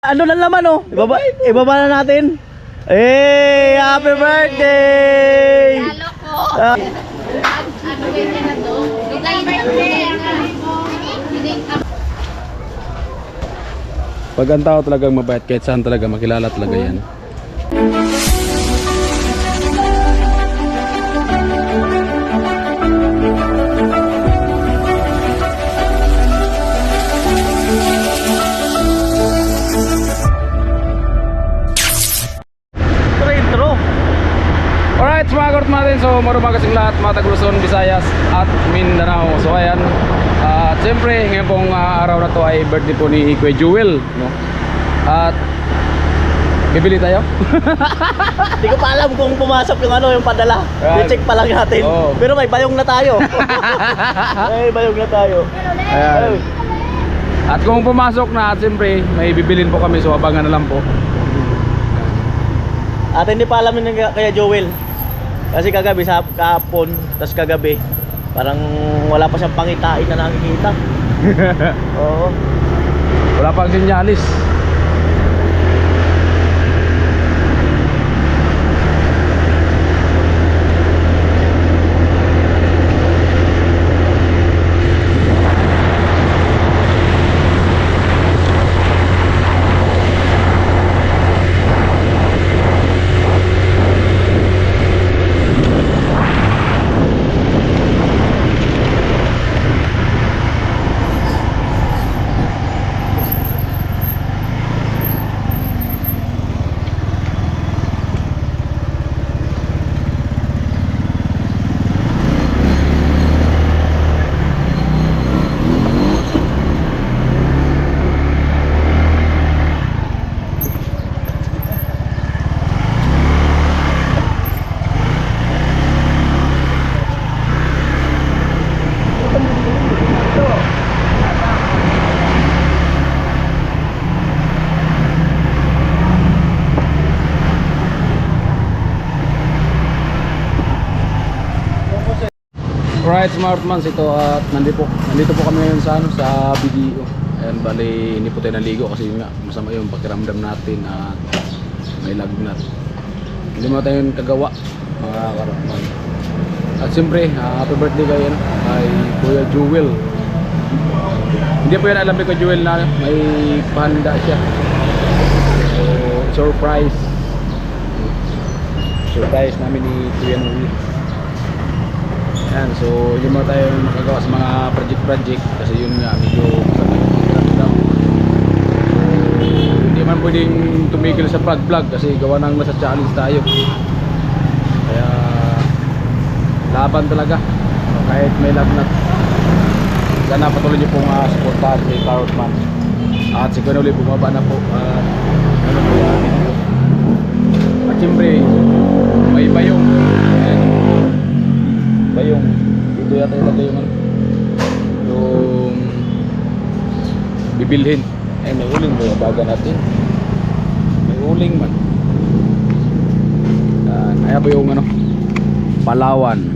Ano lang naman oh? Ibaba na natin. Hey, happy birthday! Halo ko. Ano ganyan na to? Pag ang tao talagang mabait, kahit saan talaga makilala talaga yan. Intro. Alright, mga kort natin. So, marunong kasing lahat, mga Tagluson, Visayas at Mindanao. So, ayan. At siyempre, ngayon pong araw na to ay birthday po ni Kuya Jewel, no? At bibili tayo. Hindi ko pa alam kung pumasok yung yung padala. Right. I-check pa lang natin. Oo. Pero may bayong na tayo. May bayong na tayo. Ayan. At kung pumasok na, at siyempre, may bibilin po kami. So, abangan na lang po. At hindi pa alam yun kaya Joel. Kasi kagabi sa kahapon, tapos kagabi, parang wala pa siyang pangitain na nakikita. Oo. Wala pang sinyalis. Alright, Smartmans, ito at nandito po kami ngayon sa sa BDO. Ayan, bali hindi po tayo naligo kasi nga masama yung pakiramdam natin at may lagnat. Hindi mo tayo kagawa, mga karakman. At siyempre, happy birthday kayo kay Kuya Jewel. Hindi po yan alam ni Kuya Jewel na may pahanda siya. So, surprise namin ni Kuya Noel. Yan, so hindi mo tayo makagawa sa mga project kasi yun nga medyo masama yung pakiramdam. Hindi man pwedeng tumigil sa vlog kasi gawa ng nasa challenge tayo. Kaya laban talaga kahit may lagnat. Sana patuloy niyo pong supportahan si Carotman. At si Kuya bumaba na po. Ano po yan? At siyempre may bayong. Ayan. Bayong dito yata ilagay yung bibilhin. Ay, may uling ba yung baga natin? May uling man. Kaya ba yung Palawan.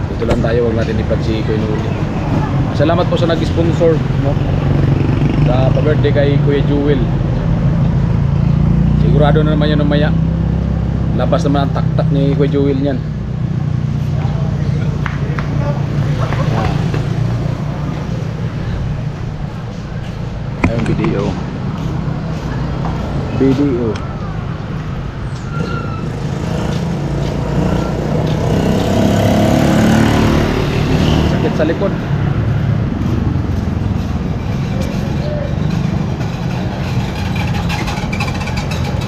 Dito lang tayo, huwag natin i-vlog si Kuya Nuli. Salamat po sa nag-sponsor, no? Sa pa-birthday kay Kuya Jewel. Sigurado na naman yun maya. Labas naman ang taktak ni Kuya Jewel niyan. Ayun, BDO. Sakit sa likod.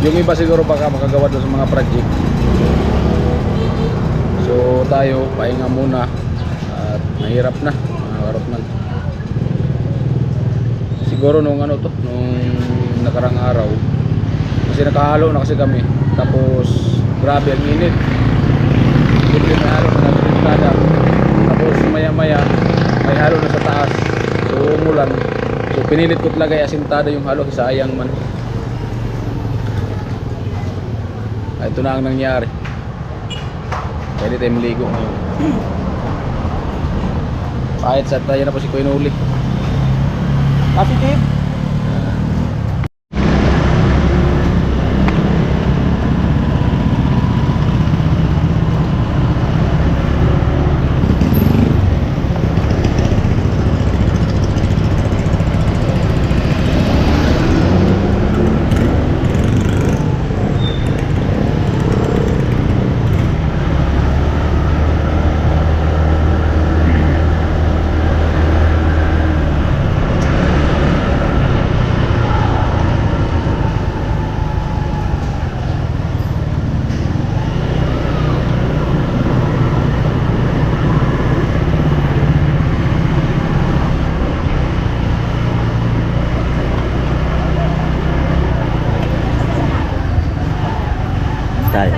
Yung iba siguro baka makagawa doon sa mga project. So tayo, pahinga muna. At mahirap na, mga Carotman. Siguro nung nung nakarang araw, kasi nakahalo na kasi kami. Tapos grabe ang init. Hindi may halo na natin. Tapos maya maya may halo na sa taas. So umulan. So pinilit ko talaga asintada yung halo kasi sayang man. Ito na ang nangyari. Pwede tayo maligo ngayon. Kahit sa tayo na po si Kuya Nuli. Positive. Tayo.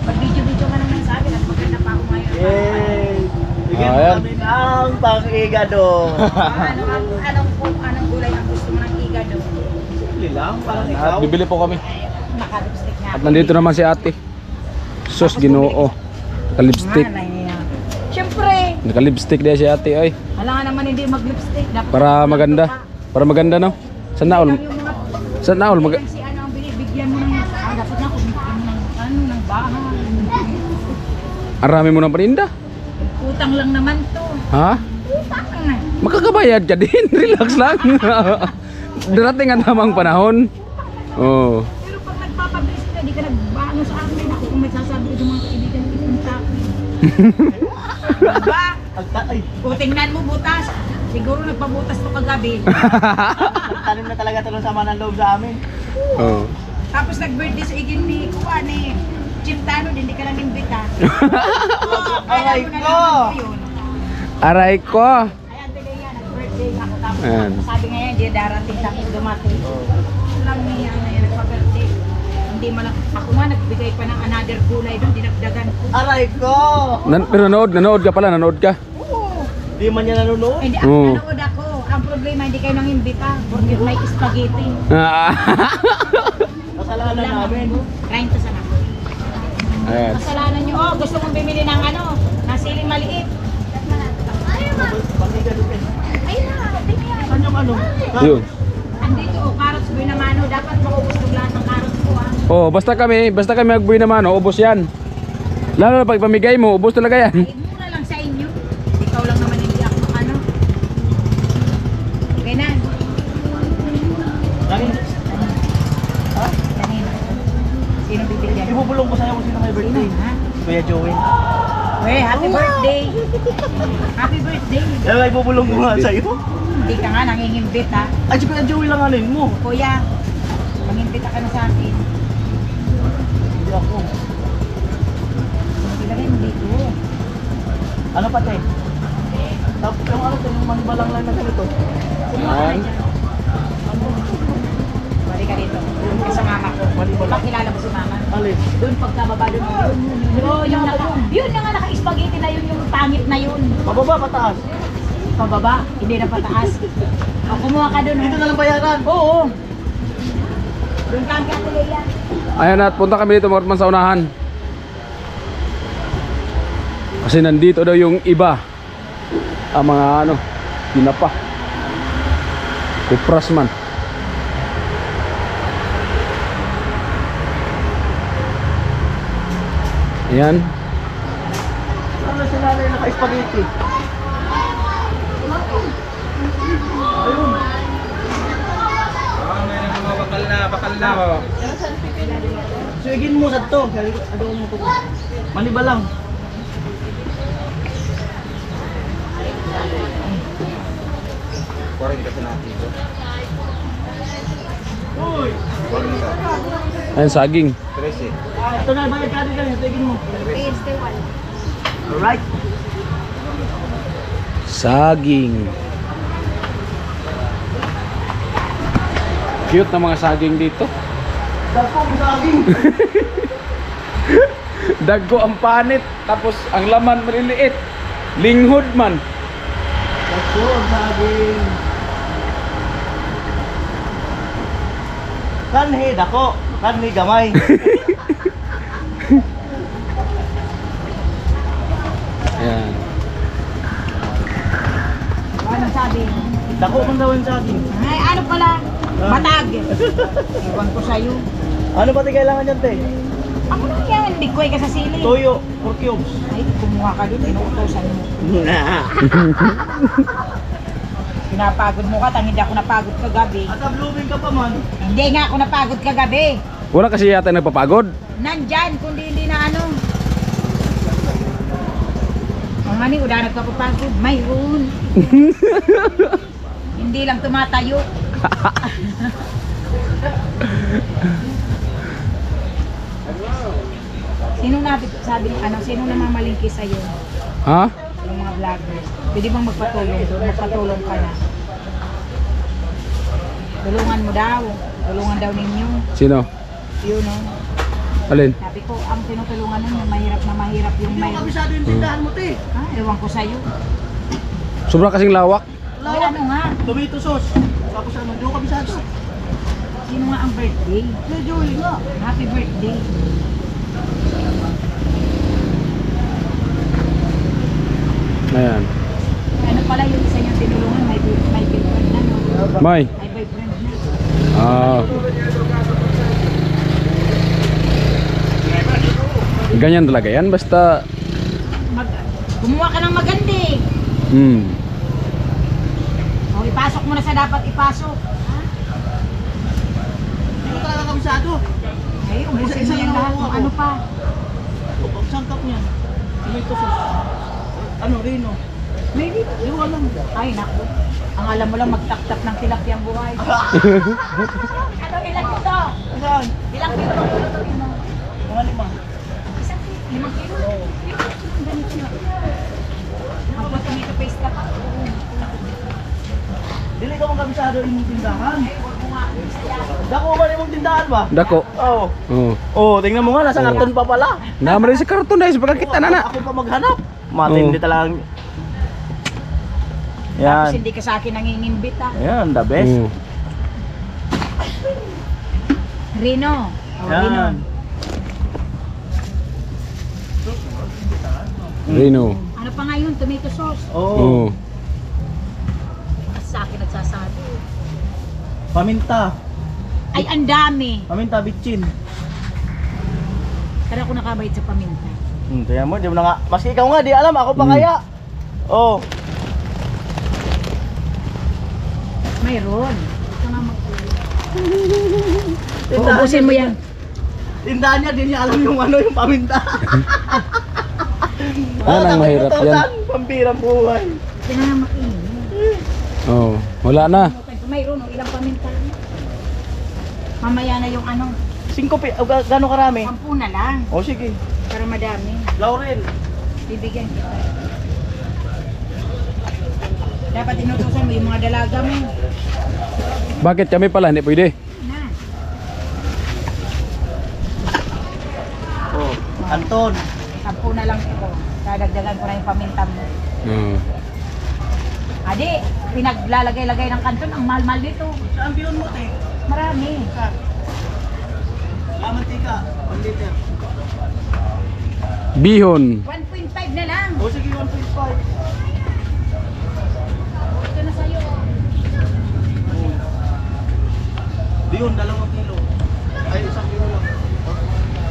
Mag-video-video ka naman sa akin at maganda pa ako ngayon. Yay! Bigyan mo Ayan. kami ng pang-igado. Anong gulay ang gusto mo ng igado? Simple lang, parang At ikaw. bibili po kami. Naka-lipstick na. At nandito naman si ate. Sus, Ginoo. Naka-lipstick. Siyempre, Naka-lipstick din si ate ay. wala nga naman hindi mag-lipstick. Dapat Para maganda. Para maganda no. Sa naol. Yung mga Sa naol si ano ang binibigyan mo ng dapat na kung ng bahay. Arami mo ng paninda. Utang lang naman to. Ha? Utang na. Makakabayad ka din. Relax lang. Darating ang tamang panahon. Oh. Pero pag nagpapabilis ka, di ka nagbaano sa akin. Ako kung may sasabi ko sa mga kaibigan, ipunta ko. Diba? Ay, O tingnan mo butas. Siguro nagpabutas to kagabi. nagtanim na talaga ito ng sama ng loob sa amin. Oh. Tapos nag-birthday sa igin ni Kuan eh. Chimtano din, di ka lang imbita. Aray ko! Yun. Aray ko. Ayan, tuloy yan, nag-birthday ako. Tapos Ayan. sabi nga yan, di darating tapos dumating. Lang niya na yan, nagpa-birthday. Hindi mo lang, ako nga nagbigay pa ng another gulay doon, dinagdagan ko. Aray ko! Pero nanood ka pala, nanood ka. Oo. Di man niya nanonood. Hindi, Oo. nanood ako. Ang problema, hindi kayo nang imbita. Porque may spaghetti. Kasalanan namin. 30 sana. Ayan. Kasalanan nyo. Oh, gusto mong bumili ng ano, ng siling maliit. Pang-igado din. Ayun na, tingnan. Saan yung ano? Yun. Andito, oh, carrots buhay na mano. Dapat maubos ng lahat ng carrots ko, ah. Oh, basta kami magbuhay naman, oh, ubos yan. Lalo na pag pamigay mo, ubos talaga yan. Ay, mura lang sa inyo. Ikaw lang naman hindi ako ano. Okay na. Kanin. Ha? Kanina. Sino bibigyan? Ibubulong ko sa'yo kung sino may birthday. Sino, ha? Kuya Joey. Hey, happy birthday. Happy birthday. Kaya ibubulong ko nga sa'yo. Hindi ka nga nangingimbit, ha? Ay, si Kuya Joey lang anin mo. Kuya, mangimbita ka na sa akin. Hindi ako. Sila rin dito. Ano pa, te? Tapos yung ano, te, yung manibalang lang na ganito. Yan. Balik ka dito. Doon ka sa mama ko. Pakilala mo si mama. Alin? Doon pagkababa doon. Yun yung nga naka-spaghetti na yun, yung pangit na yun. Pababa, pataas. Pababa, hindi na pataas. O, kumuha ka doon. Dito na lang bayaran. Oo. Doon ka ang katuloyan. Ayan at punta kami dito mga katman sa unahan. Kasi nandito daw yung iba. Ang mga ano, pinapa. Kupras man. Ayan. Ano si nanay naka-spaghetti? Ayun. Bakal na. Suigin mo sa to. Ano mo to? Maniba lang. Uy! Ayan, saging. Ito na, bayad ka din. Suigin mo. Alright. Saging. Cute na mga saging dito. Dako mo saging. Dagko ang panit, tapos ang laman maliliit. Linghod man. Dako ang saging. Kanhi, dako. Kanhi, gamay. Ayan. ang sabi? Dako man daw yung saging. Ay, ano pala? Matag. Iwan ko sa'yo. Ano pati kailangan yan, te? Ako na yan, bigkoy ka sa sili. Toyo, 4 cubes. Ay, kumuha ka dun, inuutosan mo. Pinapagod mo ka, tang hindi ako napagod kagabi. At blooming ka pa man. Hindi nga ako napagod kagabi. Wala kasi yata nagpapagod. Nandyan, kundi hindi na ano. Ang mani, udah nagpapapagod. Mayroon. Hindi lang tumatayo. Sino sabi ano, sino namamalingki sa'yo? Ha? Yung mga vloggers. Pwede bang magpatulong doon? Magpatulong ka na. Tulungan mo daw. Tulungan daw ninyo. Sino? Yun o. Alin? Sabi ko, ang tinutulungan nun, yung mahirap na mahirap yung Hindi may... mo kabisado yung tindahan mo, te. Ha? Ewan ko sa'yo. Sobrang kasing lawak. May ano nga? Tomato sauce. Tapos ano, hindi mo kabisado. Sino nga ang birthday? Hey, Joey nga. Happy birthday. Ayan. Ano pala yung isa niyang tinulungan? May girlfriend na, no? May. May boyfriend na. Ah. Ganyan talaga yan. Basta... Gumawa ka ng magandi. O, ipasok mo na sa dapat ipasok. Ha? Hindi mo talaga kabisado. Ay, ubusin mo yan lahat kung ano pa. Ang sangkap niyan. Tomato sauce. Ano, Rino? May dito. Hindi ko alam. Ay, naku. Ang alam mo lang magtap-tap ng tilapiyang buhay. Ano, ilang kilo? Saan? Ilang kilo ang lulutuin mo? Mga 5. Isang kilo? 5 kilo? Ganito na. Magpa-tomato paste ka pa. Dili ka mong kabisado yung tindahan. Dako ba yung tindahan ba? Dako. Oo. Oh. Oh, tingnan mo nga, nasa karton pa pala. Naman rin sa karton dahil sa pagkakita na na. Ako pa maghanap. Matindi talagang... Yan. Tapos hindi ka sa akin nangingimbit ah. Ayan, the best. Oh. Rino. Oh, Rino. Yan. Rino. Ano pa nga yun? Tomato sauce. Oo. Oh. Sa akin nagsasabi. Paminta. Ay, ang dami. Paminta, bitchin. Pero ako nakabayad sa paminta. Kaya mo, di mo na nga. Maski ikaw nga, di alam. Ako pa kaya. Oh. Mayroon. Ito nga ubusin mo yan. Tindahan niya, di niya alam yung ano, yung paminta. Ano ang mahirap yan? Pampirang buhay. Ito nga makinig. Oh. Wala na. Mayroon, ilang paminta. Mamaya na yung ano, 5 gano'ng karami? 10 na lang. Oh, sige. Pero madami. Laurel. Bibigyan kita. Dapat inutusan mo yung mga dalaga mo. Bakit kami pala hindi pwede? Na. Oh, Anton. 10 na lang ito. Dadagdagan ko na yung paminta mo. Oh. Adi, pinaglalagay-lagay ng kanton. Ang mahal-mahal nito. Saan biyon mo, te? Marami. Mantika, 1 liter. Bihon. 1.5 na lang. Oh, sige, 1.5. Ito na sa'yo. Biyon, 2 kilo. Ay, 1 kilo lang.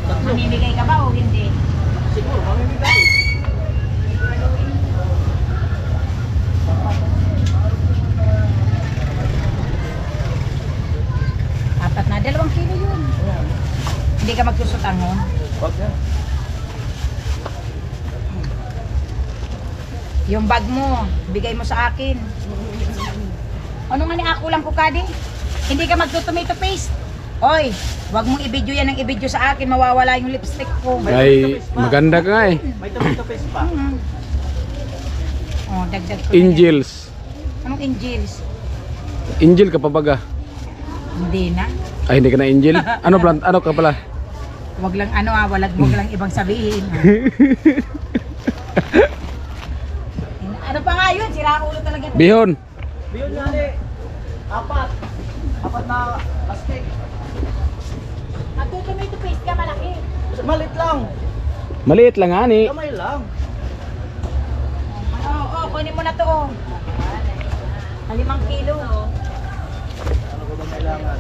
Tatlo. Mamimigay ka ba o hindi? Siguro, mamimigay. Apat na, 2 kilo yun. Hindi ka magsusutangon. Wag na. Yung bag mo, bigay mo sa akin. Ano nga ni ako lang ko kadi? Hindi ka magto-tomato paste. Oy, wag mong i-video yan ng i-video sa akin, mawawala yung lipstick ko. Ay, maganda ka nga eh. May tomato paste pa. Oh, dagdag ko. na yan. Angels. Anong angels? Angel ka pa baga? Hindi na. Ay, hindi ka na angel? Ano plant? Ano ka pala? Wag lang ano wag lang ibang sabihin. Ano pa nga yun? Sira ulo talaga. to. Bihon. Biyon nga ni. 4 na plastic. Magto-tomato paste ka malaki. Malit lang. Maliit lang ani. Kamay lang. Oo, kunin mo na to. 5 kilo. Ano ko ba kailangan?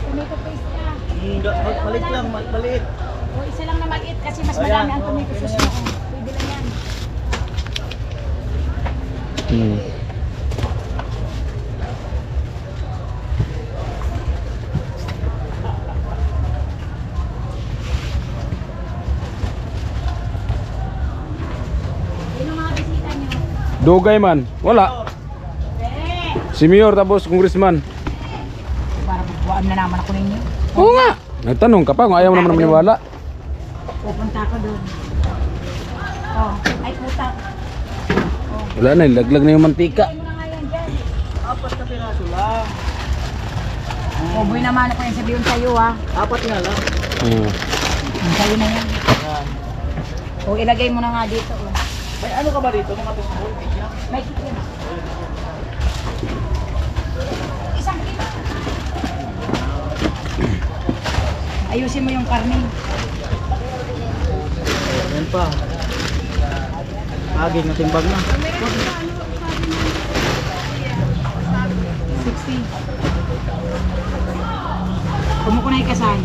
Tomato paste na. Maliit lang, maliit. O isa lang na maliit kasi mas Ayan, marami ang oo, tomato sauce ayan. mo. Pwede lang yan. Sino mga bisita nyo? Dugay man. Wala. Eh! Si Mayor tapos congressman. Para magbuwaan na naman ako ninyo. Oo nga. Nagtanong ka pa kung ayaw mo naman maniwala. Pupunta ako doon. Oh, ay puta. Wala na, laglag na yung mantika. Ay mo na nga yan dyan. 4 na piraso lang. Boy naman ako yung sabihin sa'yo ha. 4 nga lang. Sa'yo na yan. Yan. O ilagay mo na nga dito. Oh. May ano ka ba dito? Mga tuskol? May kikin. Isang kilo. Ayusin mo yung karne. Yan pa. Aging na timbag na. 60. Kumuko na ikasal.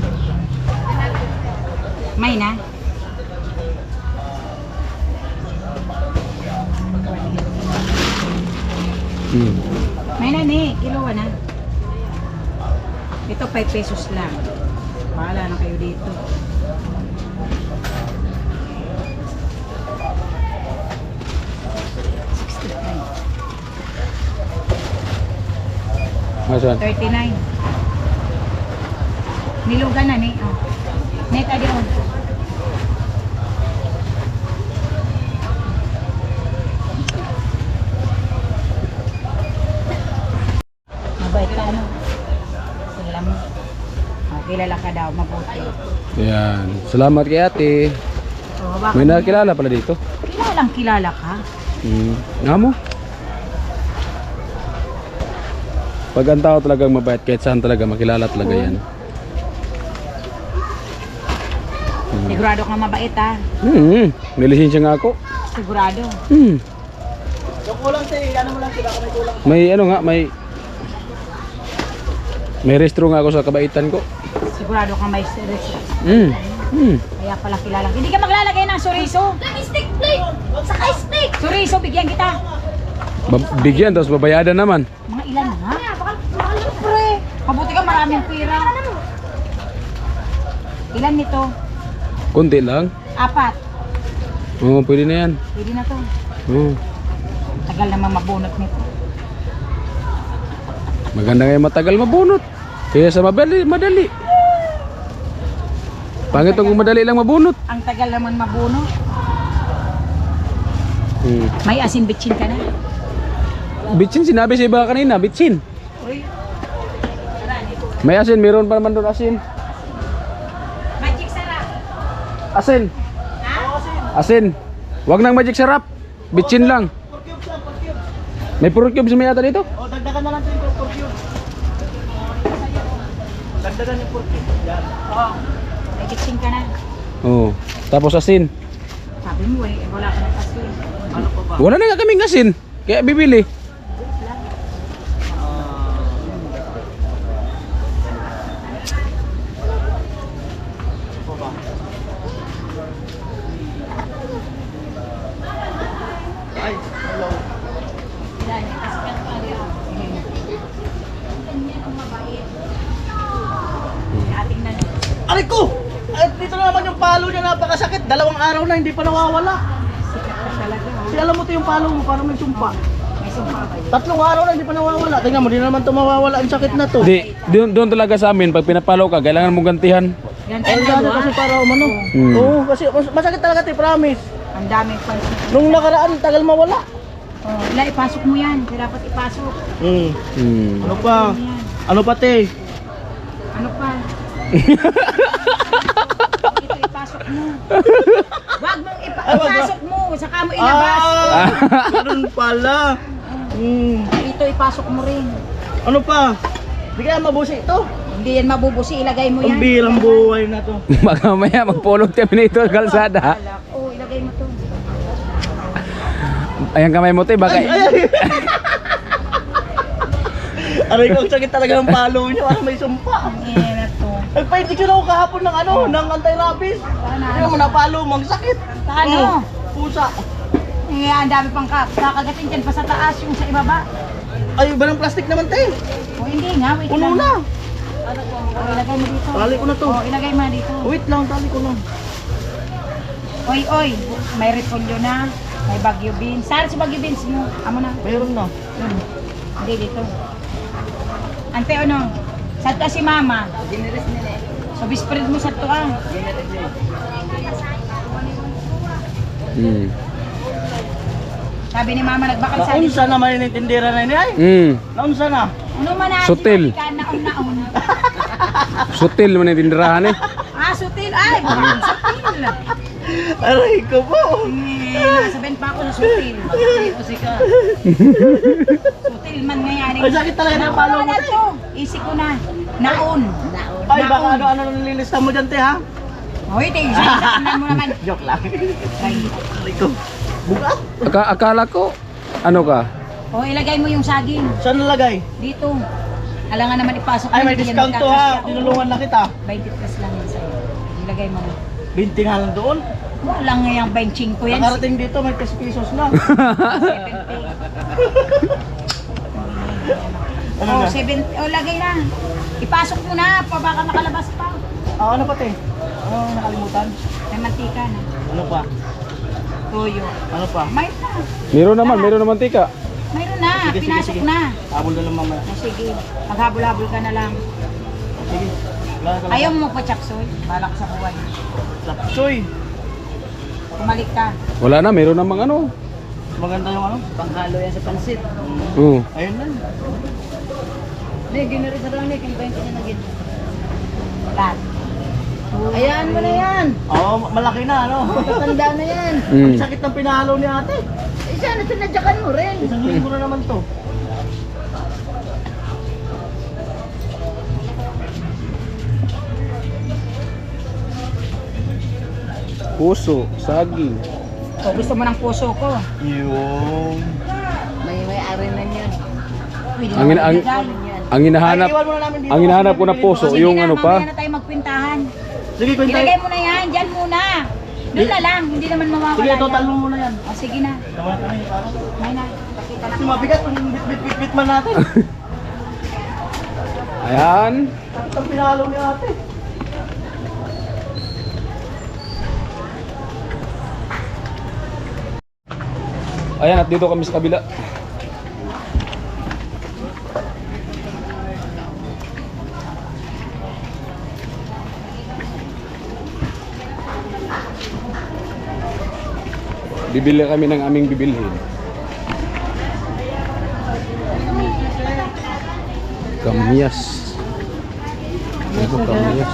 May na. May na ni. Kilowa na. Ito 5 pesos lang. Bahala na kayo dito. Masan? 39. Nilugan na ni. Oh. Net adi on. Mabait ka ano? Sila mo. Oh, kilala ka daw, mabuti. Yan. Salamat kay ate. Oh, bakit? May nakilala pala dito. Kilalang kilala ka. Nga mo? Pag ang tao talagang mabait, kahit saan talaga makilala talaga yan. Sigurado ka mabait ha. May lisensya nga ako. Sigurado. Yung kulang tayo, ano mo lang sila kung may kulang. May ano nga, may restro nga ako sa kabaitan ko. Sigurado ka may serious. Kaya pala kilala. Hindi ka maglalagay ng suriso. Stick plate! Saka stick! Suriso, bigyan kita. Bigyan, tapos babayadan naman. Mga ilan ha? Pre, mabuti ka maraming pera. Ilan nito? Kunti lang. 4. Oo, pwede na yan. Pwede na to. Oo. Tagal naman mabunot nito. Maganda ngayon matagal mabunot. Kaya sa madali. Pangit kung madali lang mabunot. Ang tagal naman mabunot. May asin bitchin ka na. Bitsin, sinabi sa iba kanina, bitsin. Uy. May asin, meron pa naman doon asin. Magic sarap. Asin. Asin. Wag nang magic sarap. Bitsin lang. May puro cubes may yata dito? O, dagdagan na lang ito yung 4 cubes. Dagdagan yung 4 cubes. Yan. Oh. May bitchin ka na. Oo. Tapos asin. Sabi mo eh, wala ka ng asin. Ano pa ba? Wala na nga kaming asin. Kaya bibili. Ano pa ba? Ay, hello. Ating na. Aray ko! At dito na naman yung palo niya, napakasakit. 2 araw na hindi pa nawawala. Sikat ka talaga ha. Kasi alam mo ito yung palo mo, parang may sumpa. May sumpa ba yun? 3 araw na hindi pa nawawala. Tingnan mo, di naman ito mawawala ang sakit na to. Di, doon talaga sa amin, pag pinapalo ka, kailangan mong gantihan. Yan Ay, tayo dati kasi para umano. Oo, kasi masakit talaga ito, promise. Ang daming pansin. Nung nakaraan, tagal mawala. Oh, ila ipasok mo yan. Dapat ipasok. Ano pa? Yan. Ano pa, te? Ano pa? Ito ipasok mo. Wag mong ipasok mo. Saka mo ilabas. Ganun pala. Ito ipasok mo rin. Ano pa? Hindi kaya mabusi ito. Hindi yan mabubusi. Ilagay mo yan. Ang birang buhay na to. Mamaya magpulog kami nito sa kalsada. Oo, ilagay mo to. Ayan kamay mo, te. Baka... Aray ko, ang sakit talaga ng palo niya. Parang may sumpa. Eh, na to. Nagpa-injection ako kahapon ng ano, ng anti-rabies. Hindi mo napalo mo, ang sakit. Paano? Pusa. Eh, ang dami pang kakagatin dyan pa sa taas, yung sa ibaba. Ay, iba ng plastic naman, te. O hindi nga, wait Puno lang. na. O, ilagay mo dito. Tali ko na to. O, ilagay mo na dito. Wait lang, tali ko lang. Oy, oy, may repolyo na, may bagyo beans. Saan sa bagyo beans mo? Amo na. Mayroon na. Yun. Hindi, dito. Ante, ano? Sa to si mama. So, bispread mo sa to ah. Sabi ni mama, nagbakal sa Naunsa na man yung tindera na niya. Naunsa na. Ano man na? Sutil. Naon. Sutil mo na yung tinderahan eh. Ah, sutil. Ay, bakit sutil? Aray ko po. Nasabihin pa ako sa sutil. Sutil man ngayon. Ay, sakit talaga ng palo mo, te. Isip ko na. Naon. Ay, baka ano nililista mo dyan, te, ha? Hoy, te, isa mo naman. Joke lang. Ay. Aray ko. Bugat. Akala ko, ano ka? O, ilagay mo yung saging. Saan nalagay? Dito. Alangan naman ipasok. Ay, may Hindi yan discount to, ha? magkakasya. Tinulungan na kita. 20 plus lang yan sa'yo. Ilagay mo na. 20 nga lang doon. Walang nga yung 25 yan. Nakarating dito, may 10 pesos na. 70. Ano Oh, na? 7. Oh, lagay na. Ipasok mo na. Baka makalabas pa. Ano pa, te? Ano nakalimutan? May mantika na. Ano pa? Toyo. Ano pa? Mayroon na. Meron naman tika. Mayroon na. Sige, sige, Pinasok sige. na. Habol na lang mamaya. Oh, sige. Maghabol-habol ka na lang. Sige. Wala ka lang. Ayaw mo pa, Chapsoy. Balak sa buwan. Lapsoy. Pumalik ka. Wala na, meron namang ano. Maganda yung ano? Panghalo yan sa pansit. Oo. Ayun lang. Hindi, ginari sa rami. Kung 20 na nagin. Lahat. Ayan mo na yan. Oo, malaki na, ano? Tanda na yan. Mm. Ang sakit ng pinahalo ni ate. Sana sinadyakan mo rin. Isang linggo na naman to. Puso, saging. O, gusto mo ng puso ko? Yung... May-ari na yan. Ang hinahanap, Ay, iwan mo na namin dito. ang hinahanap ko na puso, Sige yung na, ano pa. mamaya na tayo magpintahan. Sige, kwenta. Ilagay mo na yan, dyan muna. Doon na lang, hindi naman mawawala Sige, total yan. mo muna yan. O, sige na. Tama kami. May na, pakita na. Kasi mabigat kung bit-bit man natin. Ayan. Sakit ang pinahalo ni ate. Ayan, at dito kami sa kabila. Bibili kami ng aming bibilhin. Kamyas. Ano kamyas?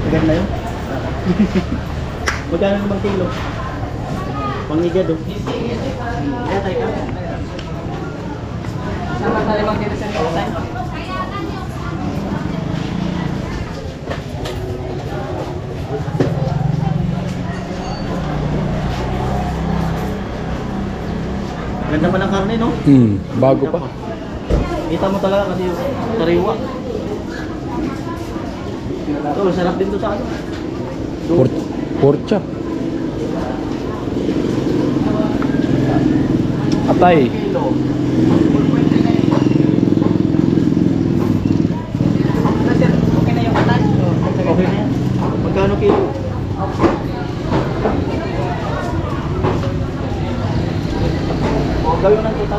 Maganda yun. Magkano naman kilo? Pangigad oh. Kaya tayo ka? Sama tayo bang kilo sa nilotay? Ganda pa ng karne no? Bago pa. Kita mo talaga kasi yung kariwa. Oh, sarap din to sa ano. Pork chop. Atay. Kilo. Okay na yung atay? Okay na yan. Magkano kilo? O, gawin mo ng 2,000.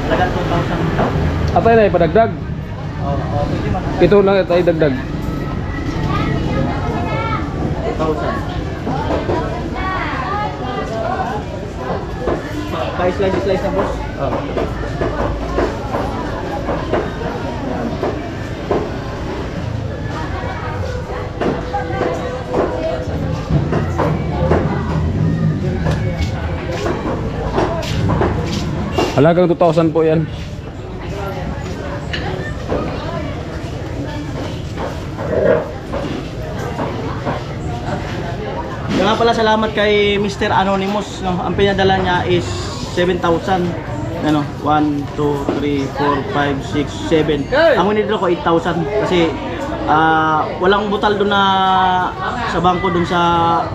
Lagat 2,000. Atay na ipadagdag. Pwede man. Ito lang atay dagdag. 2,000. Pa-slice na boss. Halagang 2,000 po yan. Kaya nga pala salamat kay Mr. Anonymous, no? Ang pinadala niya is 7,000. Ano? 1, 2, 3, 4, 5, 6, 7. Ang winidro ko 8,000 kasi walang butal doon na sa bangko doon sa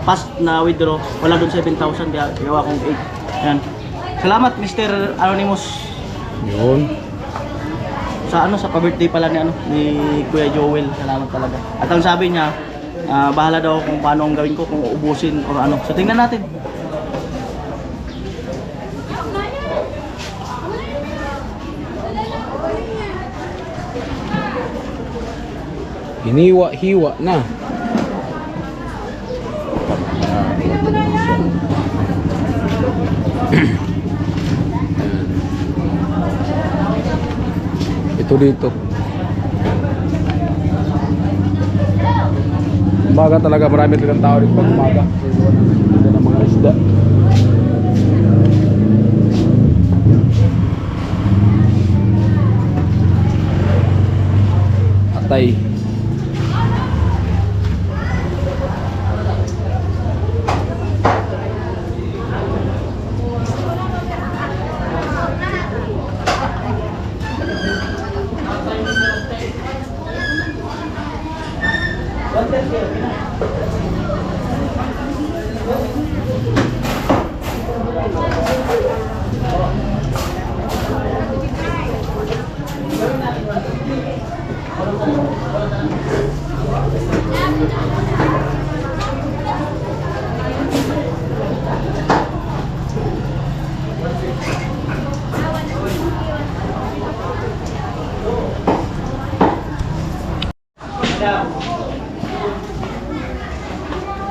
past na withdraw. Wala doon 7,000 kaya gawa kong 8. Yan. Salamat Mr. Anonymous. Yun. Sa ano, sa pa-birthday pala ni Kuya Joel. Salamat talaga. At ang sabi niya, bahala daw kung paano ang gawin ko, kung uubusin o ano. So tingnan natin. Hiniwa-hiwa na. Ito dito. Umaga talaga, marami talagang tao dito pag umaga. Hindi ng mga isda. Atay.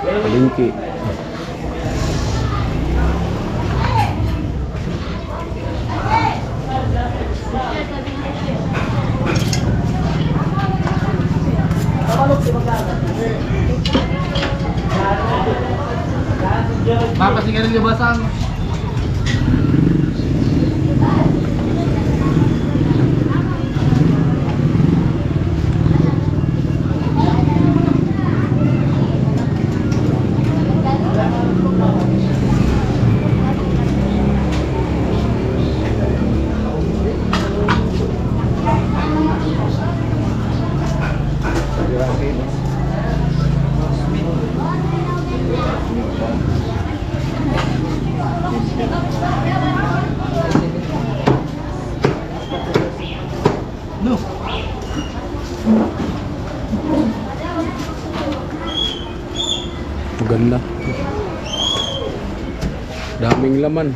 Palengke. Mapa sih kan basang. Maganda. Daming laman.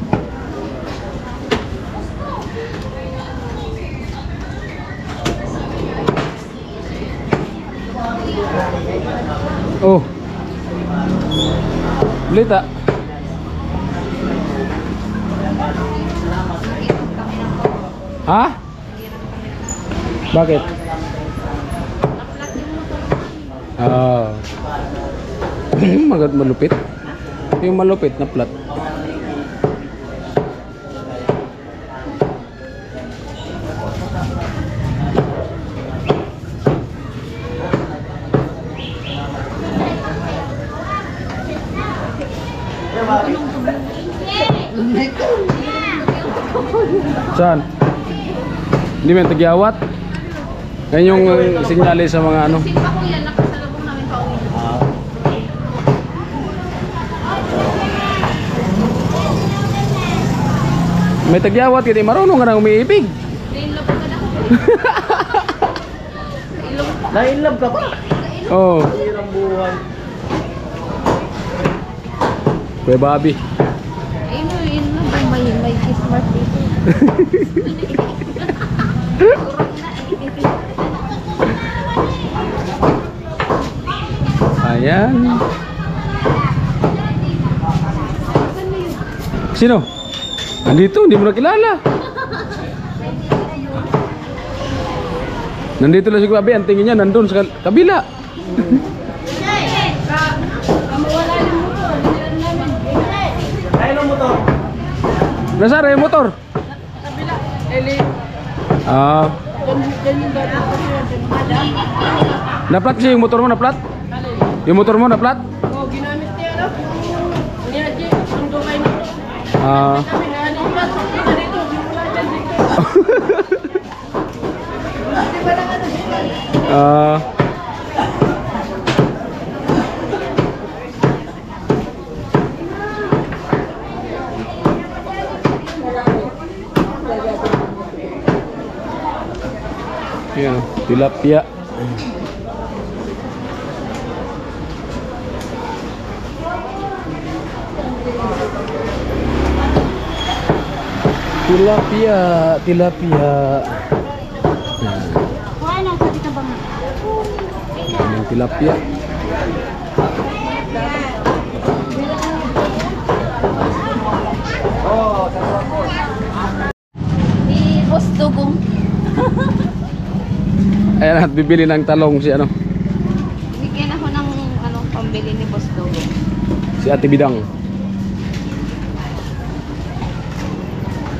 Oh. Lita. Ha? Bakit? Magat malupit. Yung malupit na plat. Saan? Hindi mo yung tagyawat? Yan yung sinyalis sa mga ano. May tagyawat kasi marunong ka na umiibig. Na-inlove ka pa? Oo. Hirang buhay. Kuya Bobby. Ayun na, may smart dito. Ayan. Sino? Nandito, hindi mo na kilala. Nandito lang si Kuya Bobby, ang tingin niya nandun sa kabila. Ayun ang motor. Nasaan yung motor? Ah. Na-plat kasi yung motor mo, na-plat? Yung motor mo, na-plat? Oh, ginamit niya, no? Niya, G, ang dumay nito. Ah. Kami nga, ano ba? Sa dito, simula dyan dito. Ah. Yan, tilapia. Tilapia, tilapia. Ano, pwede ka bang? Daming tilapia. Di Boss Dugong. Ayan at bibili ng talong si ano, Bigyan ako ng ano, pambili ni Boss Dugong. si Ate Bidang.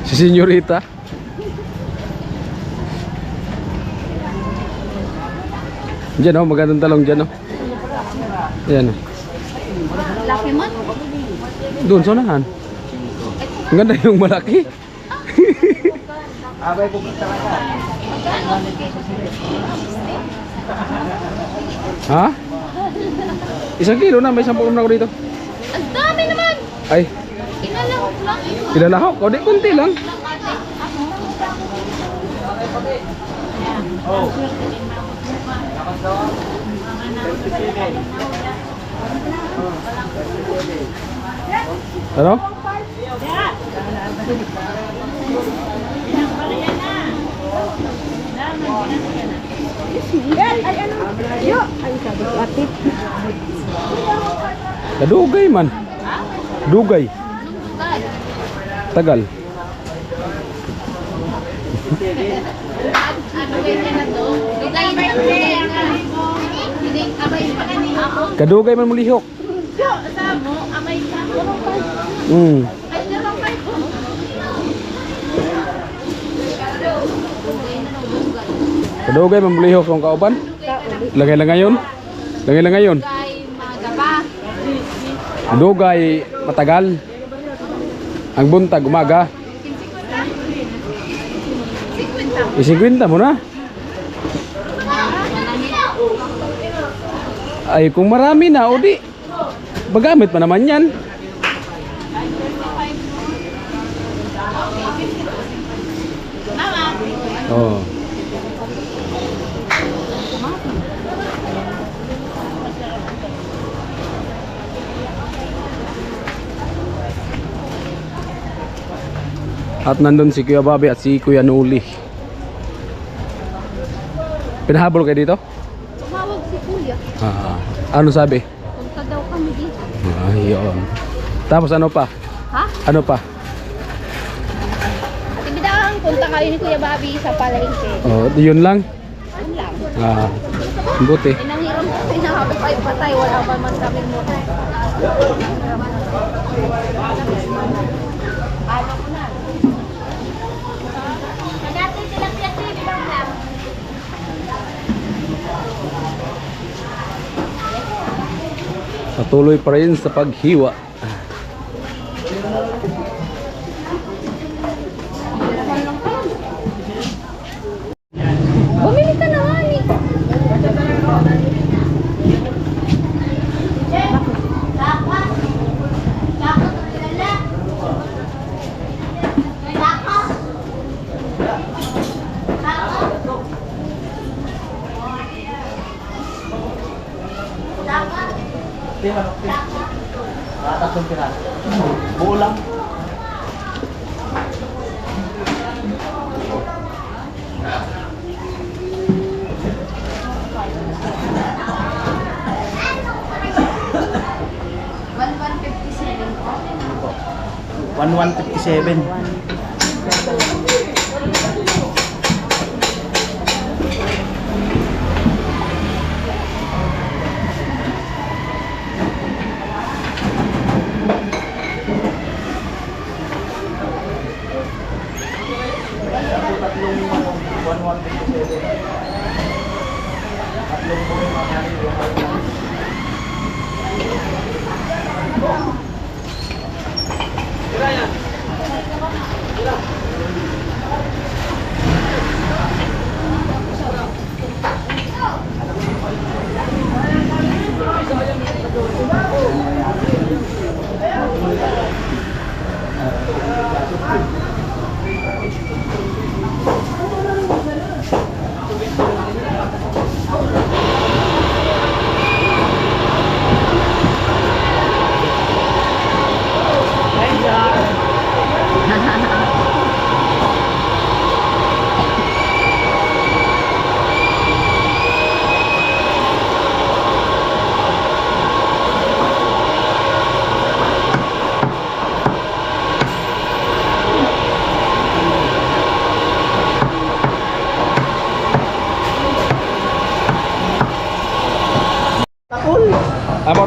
Si Senyorita. Diyan oh, magandang talong dyan oh. Ayan oh. Laki man. Doon, sa unahan. Ang ganda yung malaki. Ha? 1 kilo na, may 10 na ako dito. Ang dami naman. Ay, Inalahok lang. ilalahok. O, di kunti lang. Ano? Kadugay man. Dugay. Tagal. Ano ganyan na to? Dugay na hindi, abay pa kanina ako. Kadugay man mulihok. Sa mo, abay ka. Ay, darong pa ito. Kadugay man mulihok ang kauban. Lagay lang ngayon. Lagay lang ngayon. Dugay, magaba. Dugay matagal. Ang buntag umaga. 50 mo na. Ay kung marami na o di magamit pa naman yan. Oh. At nandun si Kuya Bobby at si Kuya Nuli. Pinahabol kayo dito? Tumawag si Kuya. Ano sabi? Punta daw kami dito. Ayun. Tapos ano pa? Ha? Ano pa? At ibidang punta kayo ni Kuya Bobby sa palengke. Oh, yun lang. Yun lang. Buti. Inanghiram ko sinabi pa ipatay. Wala pa man kami mo. Ano ko na? Dati sila piyatid lang. Patuloy pa rin sa paghiwa. Bumili ka na nga ni. Tatlong piraso. Buo lang. $1,157.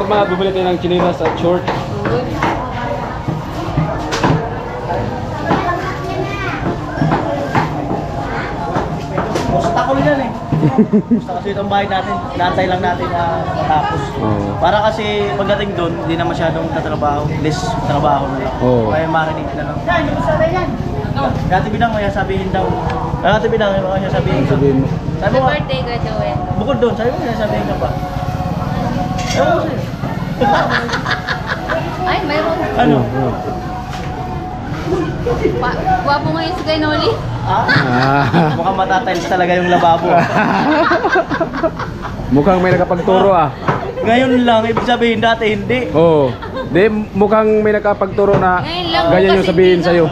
mga bumili tayo ng chinelas at short. Gusto ko yan eh. Gusto kasi itong bahay natin. Naantay lang natin na matapos. Oo. Para kasi pagdating doon, hindi na masyadong tatrabaho. Less trabaho na lang. Oo. Kaya marinig na lang. Yan, yung sabi yan. Dati Bidang, may sabihin daw. Dati Bidang, may sabihin ka. Sabihin mo. Sabi mo, birthday ka, Joel. bukod doon, sabi mo, may sabihin ka pa. Ewan ko sa'yo. Ay, mayroon. Ano? Guwapo ngayon si Gainoli. Ah? Ah. Mukhang matatiles talaga yung lababo. Mukhang may nakapagturo ah. Ngayon lang, ibig sabihin dati hindi. Oo. Di, mukhang may nakapagturo na Ngayon lang, ganyan yung bukas sabihin hindi na. sa'yo.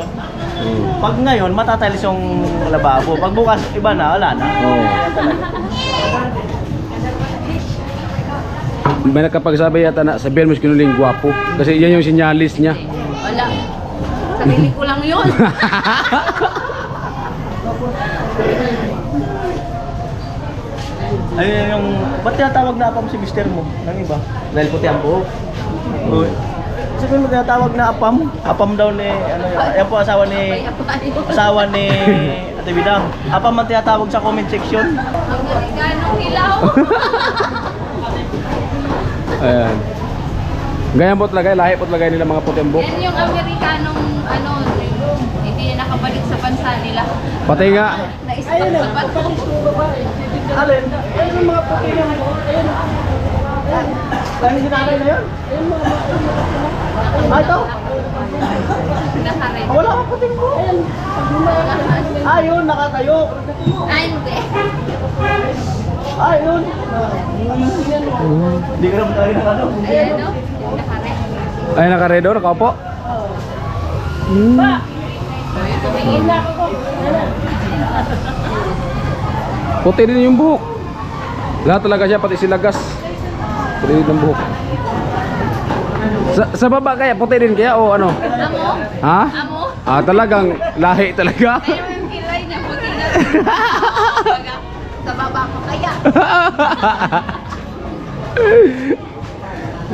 Pag ngayon, matatiles yung lababo. Pag bukas, iba na, wala na. Oo. May nakapagsabi yata na sabihin mo si Kinuling gwapo. Kasi yan yung sinyalis niya. Wala. Sarili ko lang yun. Ayun yung, ba't tinatawag na apam si mister mo? Ng iba? Dahil puti ang buhok. Uy. Sabihin mo tinatawag na apam? Apam daw ni, ano yun? Ayan po asawa ni Ate Bidang. Apam ang tinatawag sa comment section. Ang Amerikanong hilaw. Ayan. Ganyan po talaga, lahi po talaga nila mga puti ang buhok. Yan yung Amerikanong ano, hindi na nakabalik sa bansa nila. Pati nga, Na-stop sa bato. Alin? Ayun yung mga puti yung buhok. Ayun. Ayun si nanay na yun? Ah, ito? Nakared. Wala akong puting buhok. Ayun, nakatayo. Ay, hindi. Ayun. Hindi ka naman tayo na ano. Ayan o. Nakared. ay nakaredo, nakaupo. Tumingin na ako. Puti din yung buhok. Lahat talaga siya, pati silagas. Puti din ang buhok. Sa baba kaya, puti din kaya o ano? Amo? Ha? Amo? Ah, talagang lahi talaga. Ayun yung kilay niya. Puti na. Baga, sa baba ko kaya.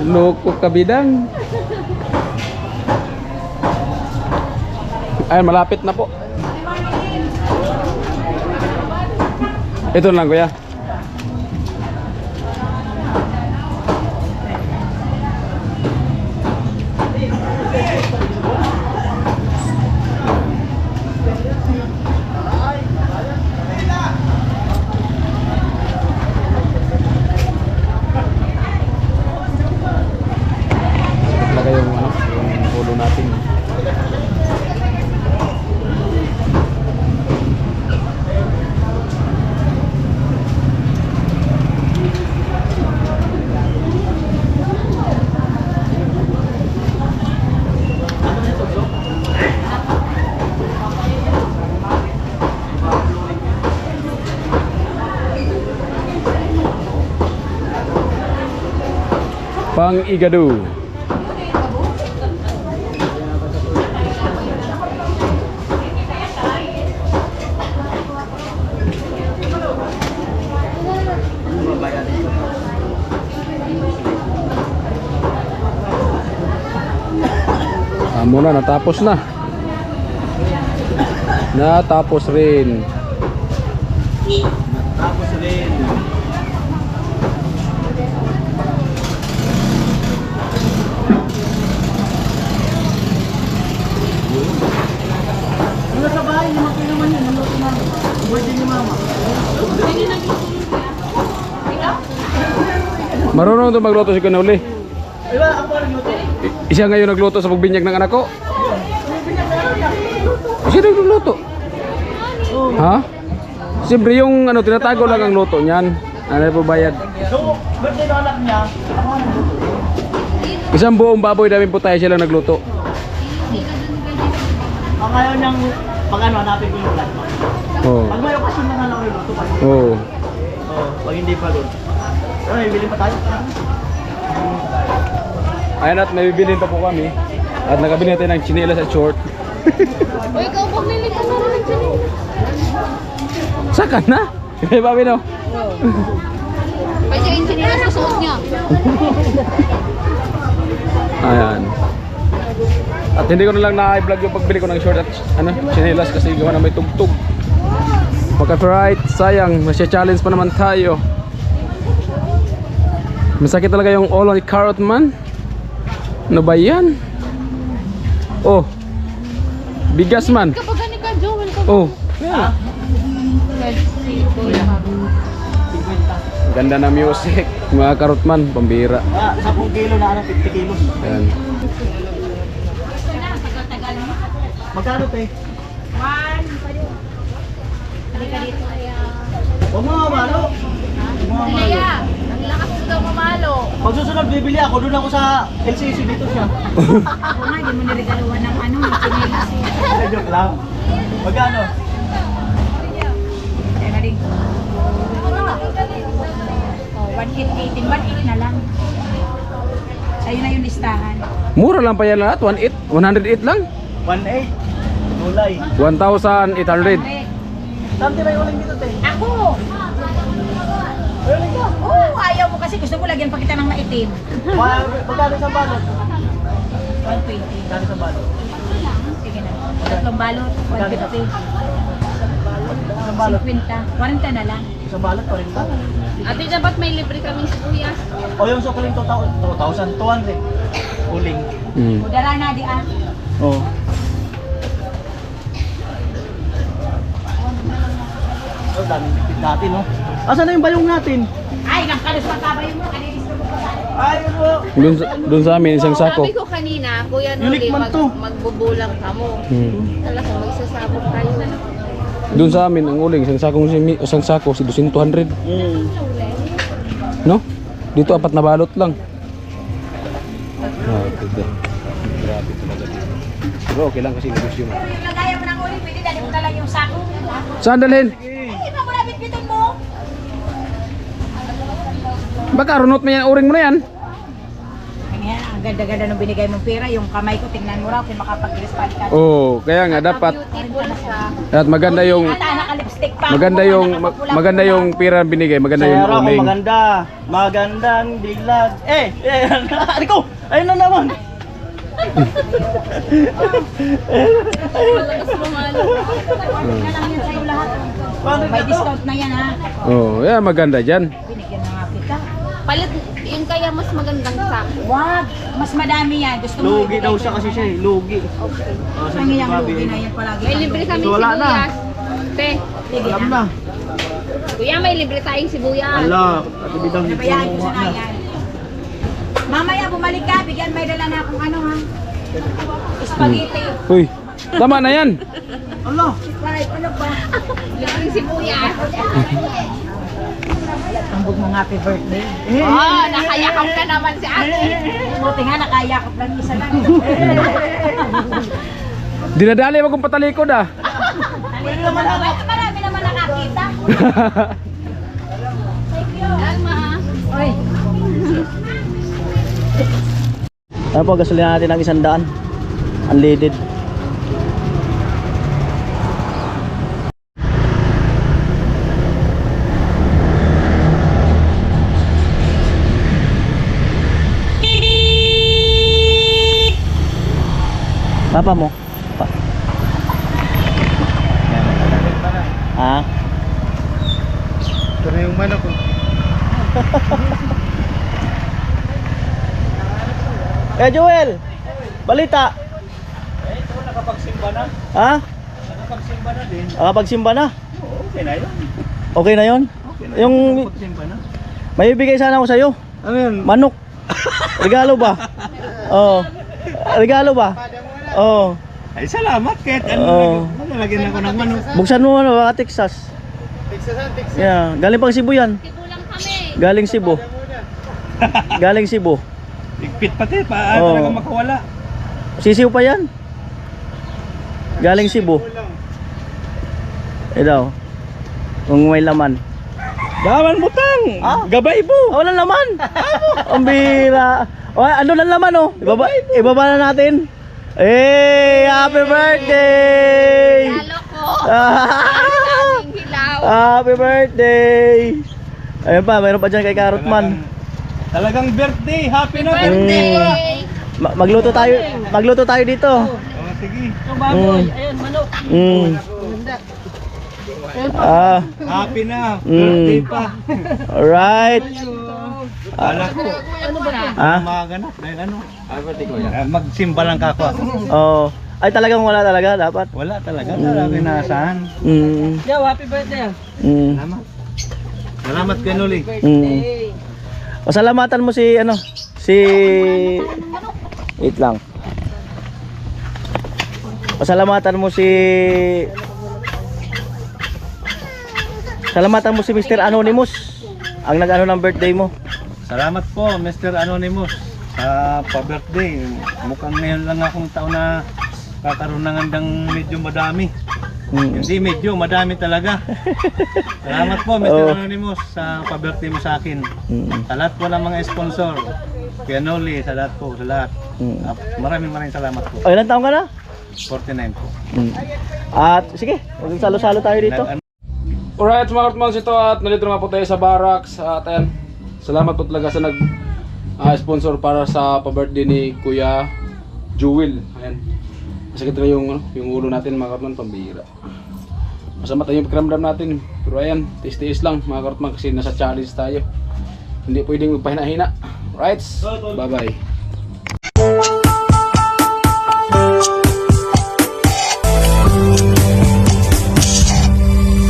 Loko ka Bidang. Ay, malapit na po. Ito lang kuya. Talaga yung ano, yung ulo natin. Pang igado. Muna, natapos na. Natapos rin. Tapos rin. Wala sa bahay, naman naman yun. Naluto na. Birthday ni mama. Marunong ito magluto si Kanuli. Ay, wala ako rin luto. Siya ngayon nagluto sa pagbinyag ng anak ko. Siya nagluto. Ha? Siyempre yung ano, tinatago lang ang luto niyan. Ano po bayad? So, birthday ng anak niya, ako ang nagluto. Isang buong baboy namin po tayo sila nagluto. Ang ayaw niyang, pag ano, hanapin ko yung vlog. Oo. Pag may okasyon na lang yung luto. Oo. Oo, pag hindi pa doon. Ay, bili pa tayo. Ayan at may bibilin pa po kami. At nakabili natin ng chinelas at short. O ikaw, bumili ka na rin dyan. Saka na? Kaya ba, Bino? Pwede yung sinilas na suot niya. Ayan. At hindi ko na lang na-vlog yung pagbili ko ng short at chinelas kasi gawa na may tugtog. Pagka-right, sayang, masya-challenge pa naman tayo. Masakit talaga yung ulo ni Carrot Man. Ano ba yan? Oh, bigas man. Kapag gani ka, Joel, ka. Oh, yeah. Ganda na music, mga Carrot Man, pambira. 10 kilo na 50 kilos. Ayan. Magkano te? Halika dito. Huwag mo mamalo. Laya, ang lakas mo daw mamalo. Pag susunod bibili ako, doon ako sa LCC dito siya. Ako nga, hindi mo niregaluhan ng ano, yung chinelas. Joke lang. Magkano? Teka rin. Oh, 118, 118 na lang. Sa'yo na yung listahan. Mura lang pa yan lahat, 108 lang. 1.8. Gulay. 1,800. Saan tira yung uling dito te? Ako! Oo, ayaw mo kasi gusto mo lagyan pa kita ng maitim. Magkano sa balot? 120. Magkano sa balot? Sige na. Tatlong balot, 150. Sa balot? 50. 40 na lang. Sa balot pa rin ba? Ate, dapat may libre kaming sibuyas. O yung sukaling 2,200. Uling. Udara na di ah. Oo. Oh, daming bitbit natin, no? Asan na yung bayong natin? Ay, nakalas pa kabayo mo. Kanilis ko po sa Ay, bro. Doon sa amin, isang sako. Sabi ko kanina, Kuya Unique Noli, man to. magbubulang ka mo. Talagang magsasabog tayo. Doon sa amin, ang uling, isang sako, si 200. No? Dito 4 na balot lang. Grabe talaga dito. Pero okay lang kasi negosyo mo. yung lagayan mo ng uli, pwede dali mo na lang yung sako. Saan dalhin? Ay, iba mo na bitbitin mo. Baka runot mo yan, uring mo na yan. Kanya, ang ganda-ganda nung binigay mong pera. Yung kamay ko, tingnan mo raw kung makapag-iris pa ka. Oh, kaya nga dapat Beautiful siya. at maganda yung Ata, naka-lipstick pa. maganda yung pira binigay, maganda yung Sayara ko uling. maganda. Magandang dilag. Ari ko! Ayun na naman. Malakas mamalo. Na lang yan sa'yo lahat. May discount na yan ha. Oh, yeah, maganda diyan. Binigyan na nga kita. Palit, yun kaya mas magandang sako. Wag, mas madami yan. Gusto mo Lugi daw siya kasi siya eh. Lugi. Okay. Oh, Ang iyang lugi na yan palagi. May libre kaming So, wala na. sibuyas. Te, Sige Alam na. na. Kuya, may libre tayong sibuyas. Ala, katibidang Nabayaan ko sa yan. Mamaya bumalik ka, bigyan may dala na akong ano ha. Spaghetti. Uy, tama na yan. Ala. Right, ano ba? Libreng sibuyas. Tambog mo happy birthday. Oh, nakayakap ka naman si ate. Buti nga nakayakap lang isa lang. Dinadali mo kung patalikod ah. Pwede naman marami naman nakakita. Alma. Oy, Ano po, gasolina natin ng 100. Unleaded. Papa mo? Ha? Ito na yung manok ko. Eh Joel, balita. Nakapagsimba na. Ha? Nakapagsimba na din. Nakapagsimba na? Okay na yun. Okay na yon? Yung Nakapagsimba na. may bibigay sana ako sa'yo. Ano yun? Manok. Regalo ba? Oo. Regalo ba? Oo. Ay salamat kahit Oo. nalagyan ako ng manok. Buksan mo ano, baka Texas. Texas. Yeah, galing pang Cebu yan. Tibulang kami. Galing Cebu. Galing Cebu. Higpit pati, paano Oo. talaga makawala. Sisiw pa yan. Galing Cebu. Ito. Kung may laman. Daman butang! Ah? Gabay po! Ah, walang laman. Ang bira. Oh, ano lang laman oh. Ibaba na natin. Eh, happy birthday! Lalo ko. Ah, Aming hilaw. happy birthday! Ayun pa, mayroon pa dyan kay Karotman. Talagang birthday. Happy na Birthday! Magluto tayo dito. Oh, sige. Ayan, manok. Happy na. Birthday pa. Alright. Ala ko. Ah? Maganap. Dahil ano? Magsimba lang kako ako. Oh. Ay talagang wala talaga dapat. Wala talaga. Talaga inaasahan. Yo, happy birthday. Salamat. Salamat kay Noli. Pasalamatan mo si ano, si wait lang. Pasalamatan mo si Mr. Anonymous ang nag-ano ng birthday mo. Salamat po Mr. Anonymous sa pa-birthday. Mukhang ngayon lang akong taon na kakaroon ng handang medyo madami. Hindi medyo, madami talaga. Salamat po Mr. Anonymous sa pa-birthday mo sa akin. Sa lahat po ng mga sponsor. Kaya Noli, sa lahat po, sa lahat. Maraming salamat po. O, ilang taon ka na? 49 po. At sige, salo-salo tayo dito. Alright mga Kartmans, ito at nandito nga po tayo sa barracks. At ayan, salamat po talaga sa nag-sponsor para sa pa-birthday ni Kuya Jewel. Ayan, masakit na yung ulo natin mga Kartmans, pambihira. Masama tayo yung pakiramdam natin. Pero ayan, tiis-tiis lang mga Kartmans kasi nasa challenge tayo. Hindi pwedeng magpahina-hina. Right, bye bye.